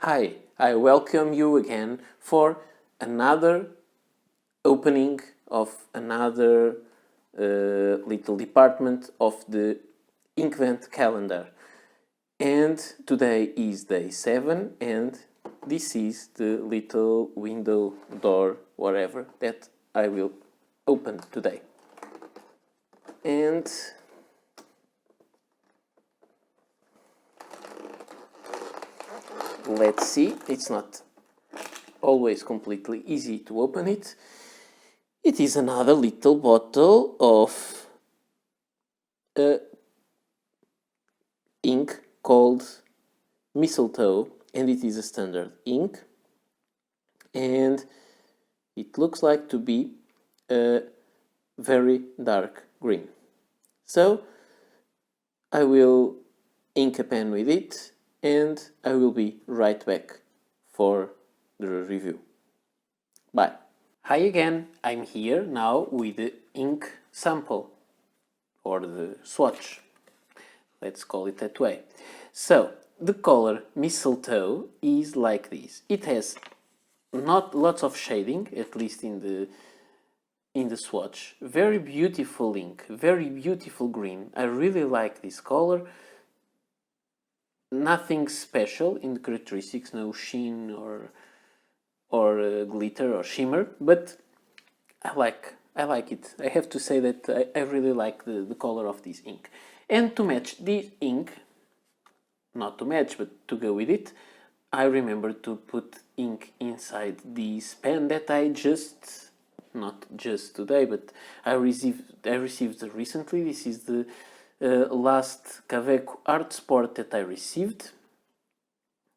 Hi, I welcome you again for another opening of another little department of the Inkvent Calendar. And today is day 7 and this is the little window, door, whatever that I will open today. And let's see, it's not always completely easy to open it. It is another little bottle of ink called Mistletoe, and it is a standard ink, and it looks like to be a very dark green. So I will ink a pen with it and I will be right back for the review. Bye. Hi again, I'm here now with the ink sample, or the swatch, let's call it that way. So, the color Mistletoe is like this. It has not lots of shading, at least in the swatch. Very beautiful ink, very beautiful green. I really like this color. Nothing special in the characteristics, no sheen or glitter or shimmer, but I like it. I have to say that I really like the color of this ink. And to match this ink, not to match, but to go with it, I remember to put ink inside this pen that I just, not just today, but I received recently. This is the last Kaweco art sport that I received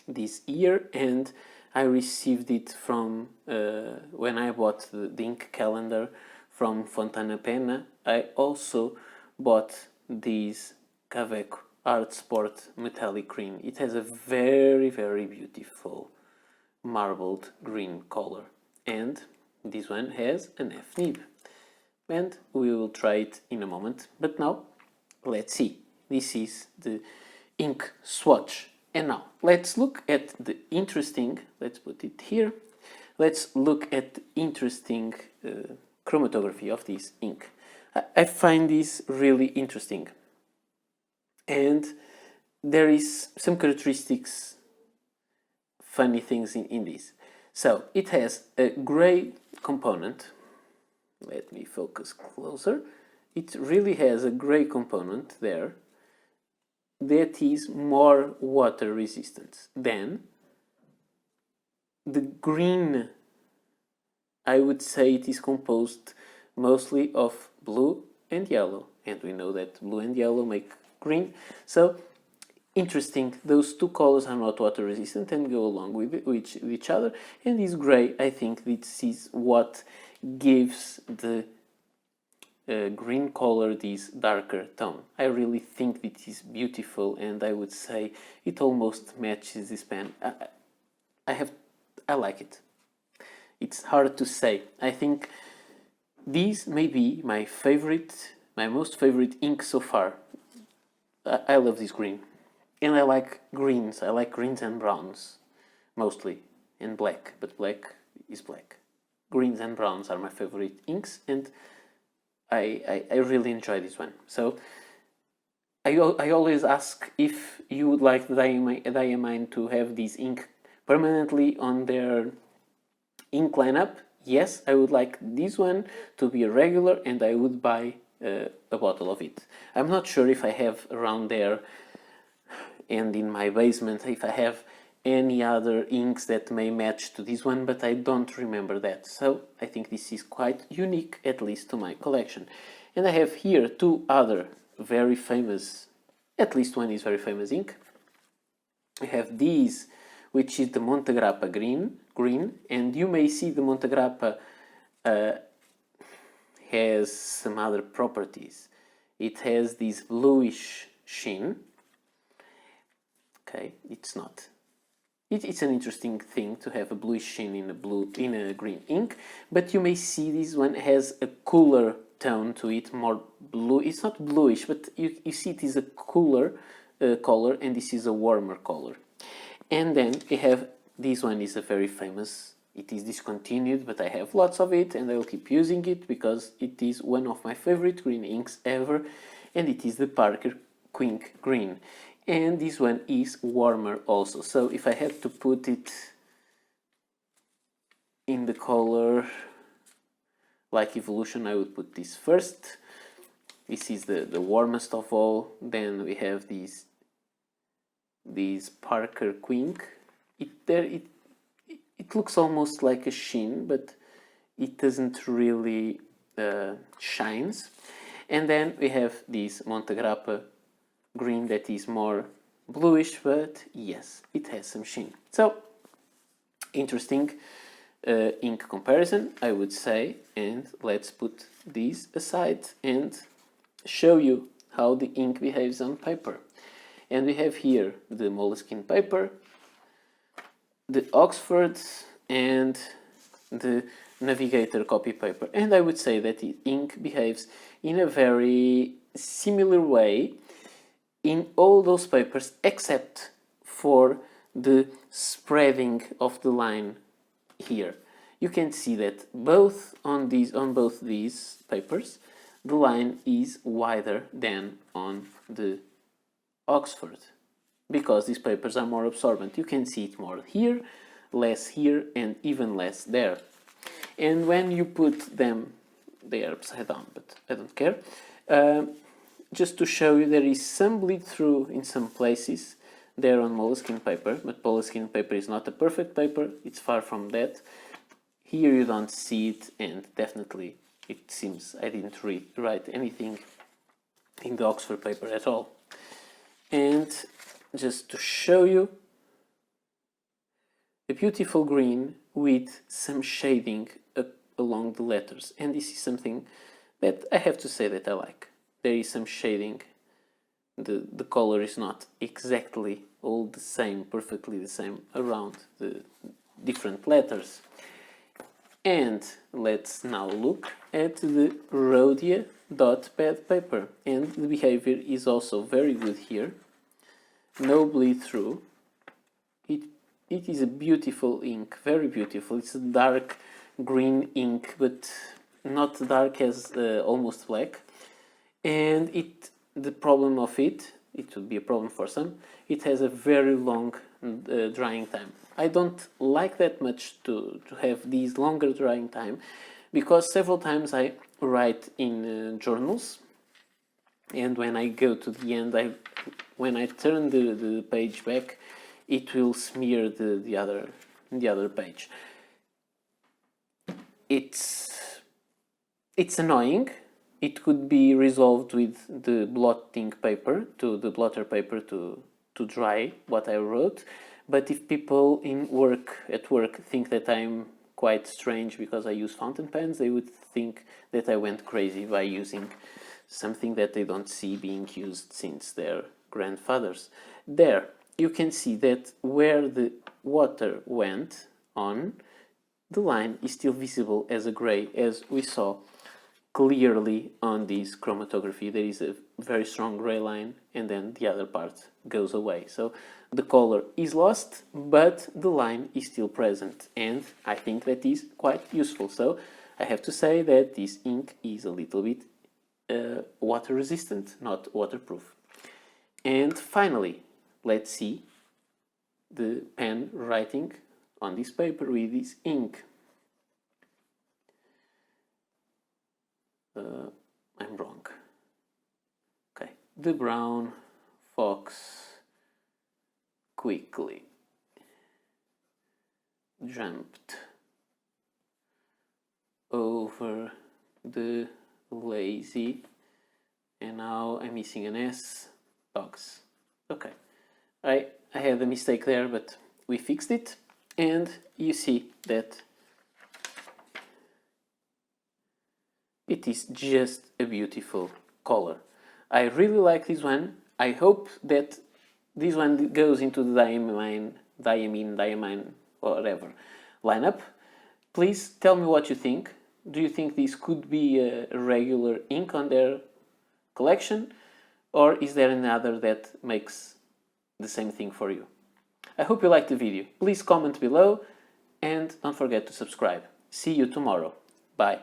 this year, and I received it from when I bought the ink calendar from Fontana Penna. I also bought this Kaweco Art Sport metallic green. It has a very, very beautiful marbled green color, and this one has an F nib, and we will try it in a moment. But now let's see. This is the ink swatch. And now, let's look at the interesting, let's put it here, let's look at the interesting chromatography of this ink. I find this really interesting. And there is some characteristics, funny things in this. So, it has a gray component. Let me focus closer. It really has a gray component there that is more water resistant than the green. I would say it is composed mostly of blue and yellow, and we know that blue and yellow make green. So interesting, those two colors are not water resistant and go along with each other. And this gray, I think this is what gives the green color this darker tone. I really think it is beautiful, and I would say it almost matches this pen. I like it. It's hard to say. I think this may be my most favorite ink so far. I love this green, and I like greens. I like greens and browns mostly, and black, but black is black. Greens and browns are my favorite inks, and I really enjoy this one. So I always ask if you would like Diamine to have this ink permanently on their ink lineup. Yes, I would like this one to be a regular, and I would buy a bottle of it. I'm not sure if I have around there and in my basement if I have any other inks that may match to this one, but I don't remember that. So I think this is quite unique, at least to my collection. And I have here two other very famous, at least one is very famous ink. I have these, which is the Montegrappa green, and you may see the Montegrappa has some other properties. It has this bluish sheen. Okay, it's not. It's an interesting thing to have a bluish sheen in a green ink, but you may see this one has a cooler tone to it, more blue. It's not bluish, but you see it is a cooler color, and this is a warmer color. And then we have, this one is a very famous, it is discontinued, but I have lots of it and I will keep using it because it is one of my favorite green inks ever, and it is the Parker Quink Green. And this one is warmer also, so if I had to put it in the color like Evolution, I would put this first. This is the warmest of all. Then we have these Parker Quink. It looks almost like a sheen, but it doesn't really shines. And then we have this Montegrappa green that is more bluish, but yes, it has some sheen. So interesting ink comparison, I would say. And let's put these aside and show you how the ink behaves on paper. And we have here the Moleskine paper, the Oxford, and the Navigator copy paper. And I would say that the ink behaves in a very similar way in all those papers, except for the spreading of the line here. You can see that on both these papers, the line is wider than on the Oxford, because these papers are more absorbent. You can see it more here, less here, and even less there. And when you put them, they are upside down, but I don't care. Just to show you, there is some bleed through in some places there on Moleskine paper, but Moleskine paper is not a perfect paper, it's far from that. Here you don't see it, and definitely it seems I didn't write anything in the Oxford paper at all. And just to show you, a beautiful green with some shading up along the letters, and this is something that I have to say that I like. There is some shading, the color is not exactly all the same, perfectly the same around the different letters. And let's now look at the Rhodia dot pad paper, and the behavior is also very good here. No bleed through. It is a beautiful ink, very beautiful. It's a dark green ink, but not dark as almost black. And the problem of it would be a problem for some, it has a very long drying time. I don't like that much to have these longer drying time, because several times I write in journals, and when I go to the end, when I turn the page back, it will smear the other page. It's annoying. It could be resolved with the blotting paper, the blotter paper to dry what I wrote. But if people at work think that I'm quite strange because I use fountain pens, they would think that I went crazy by using something that they don't see being used since their grandfathers. There, you can see that where the water went on, the line is still visible as a gray, as we saw clearly on this chromatography. There is a very strong gray line, and then the other part goes away. So the color is lost, but the line is still present, and I think that is quite useful. So I have to say that this ink is a little bit water resistant, not waterproof. And finally, let's see the pen writing on this paper with this ink. I'm wrong. Okay, the brown fox quickly jumped over the lazy, and now I'm missing an S, dogs. Okay, I had a mistake there, but we fixed it, and you see that it is just a beautiful color. I really like this one. I hope that this one goes into the Diamine, whatever lineup. Please tell me what you think. Do you think this could be a regular ink on their collection, or is there another that makes the same thing for you? I hope you liked the video. Please comment below and don't forget to subscribe. See you tomorrow. Bye.